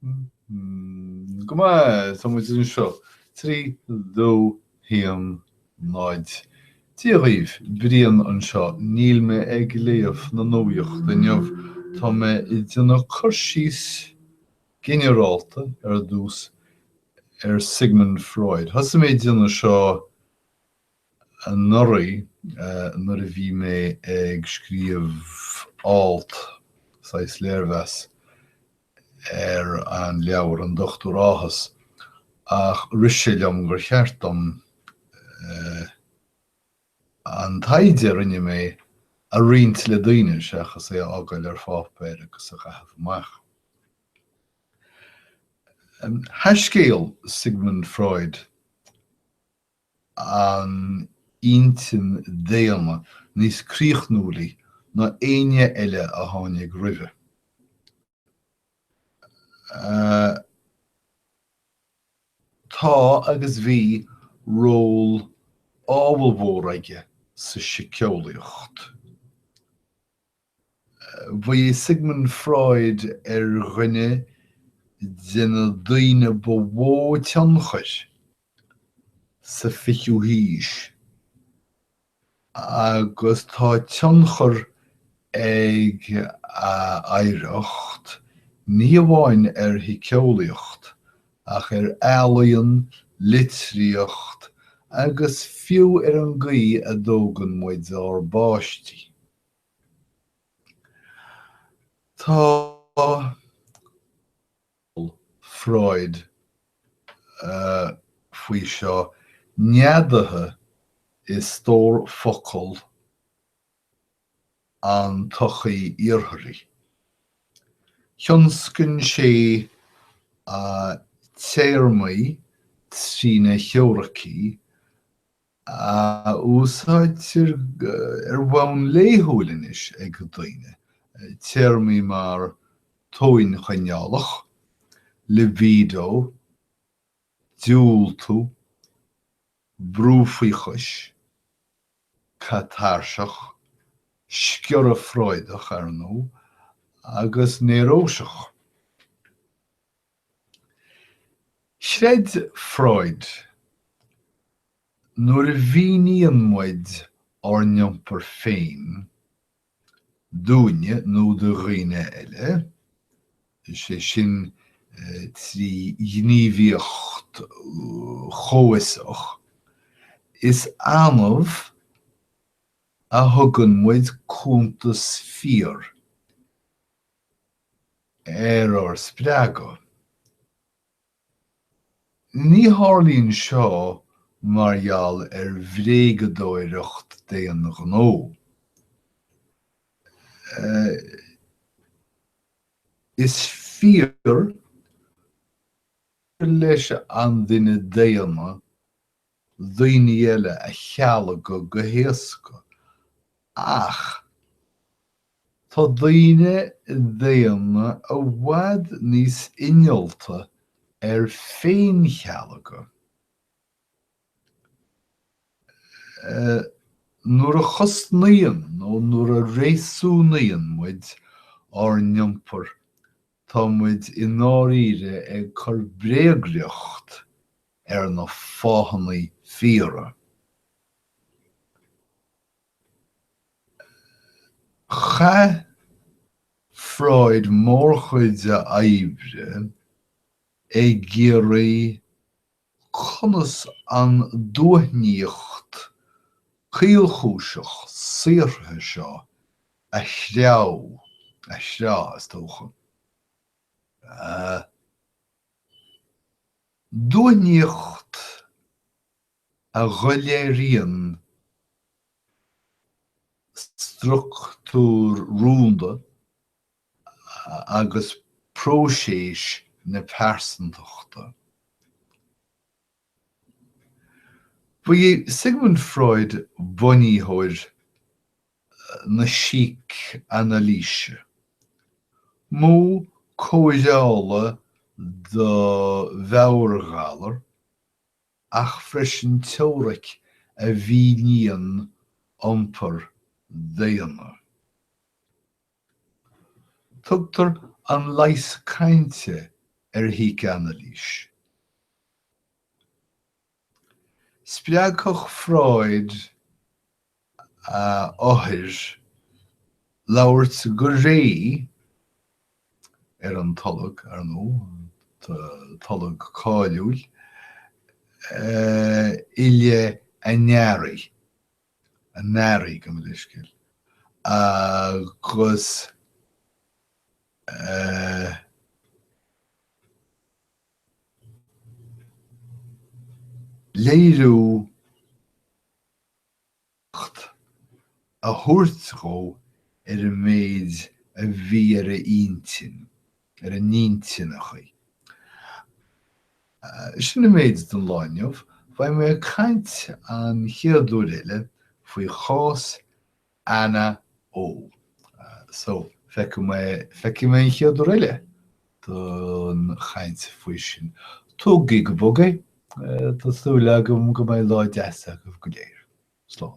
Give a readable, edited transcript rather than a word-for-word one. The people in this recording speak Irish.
Goma, someone didn't show. Three, do him nod. Tíoríomh bríon anseo níl me ag léamh na nóíocht dainmh tá me I dtí chuirsíos Ginearálta dús Sigmund Freud. Has mé dtí seo an noraí nuair a bhí mé ag scríomh ált sais léirmheas an leabhar an dochtúráthas ach ris sé liom gur cheartm an taide rinne mé a riint le daoine seachas é ágail fápéir agus a chaithh amach. Theiscéal Sigmund Freud an iontain déama níos críochnúlaí ná aine eile a tháinig roimhe. Tá agus bhí ról ábhalmhór aige sa siceolaíocht. Bhí Sigmund Freud rinne dina daoine ba mhó teanchair sa fichiú haois. Agus tá teanchair ag éireacht ní amháin thicéolaíocht ach ealaíon, litríocht agus fiú an gaí a dógan muid ar báistí. Tá Freud faoi seo neadathe is stór focail an tochaí iarthairí. Thionscann sé téarmaí trína theorachaí a úsáidtear bhain léithúlanis ag go daoine. Téarmaí mar tóin chanealach, libido, dúltú, brúfaíchais, catársach, sciorra Freudach nó agus néróiseach. Shred Freud nuair a bhíonn muid ar niompar féin, dúine nó do dhaoine eile, sé sin trí gníomhaíocht chomhaisach, is anmh a thugann muid cúntas fíor ar spreaga. Ní tharlaíonn seo margheall bhréagadóireacht déana gnó. Is fíor leis an duine déana daoine eile a cheala go héasca. Ach, tá daoine déana a bhfad níos innealta féin cheala go. Nuair a chosnaíonn nó nuair a réasúnaíonn muid ar niompar, tá muid in áiríre ag chur bréagriocht na fáthanaí fíora. Cha Freud mór chuide aibre ag géirí conas an dúithníocht caolchúiseach saortha seo a shreabh is tócha. Dúithníocht a ghoiléiríonn struchtúr rúnda agus próiséis na persantachta. Bhí Sigmund Freud bunaíthóir na síc analíse. Mó cóideála do bheabhargálar ach freisin teoiric a bhí níon iompar déana. Tugtar an leis cainte híce anna lís. Spiagach Freud áthir labhairt go ré an tullag ar nó tullag cáiliúil ile a nearraí go muiscil agus léiriú a thuairt ar a méid a bhí ar a iontin, ar a níntin a chuí. Sin a méid don láinneamh, bhaid mé caint an chéadú eile faoi chás Anna ó. So, feiceadh mé an chéadú eile don chaint faoi sin. Tógaí go bogad, tásúla go mbeidh lá deasa go léir. Slán.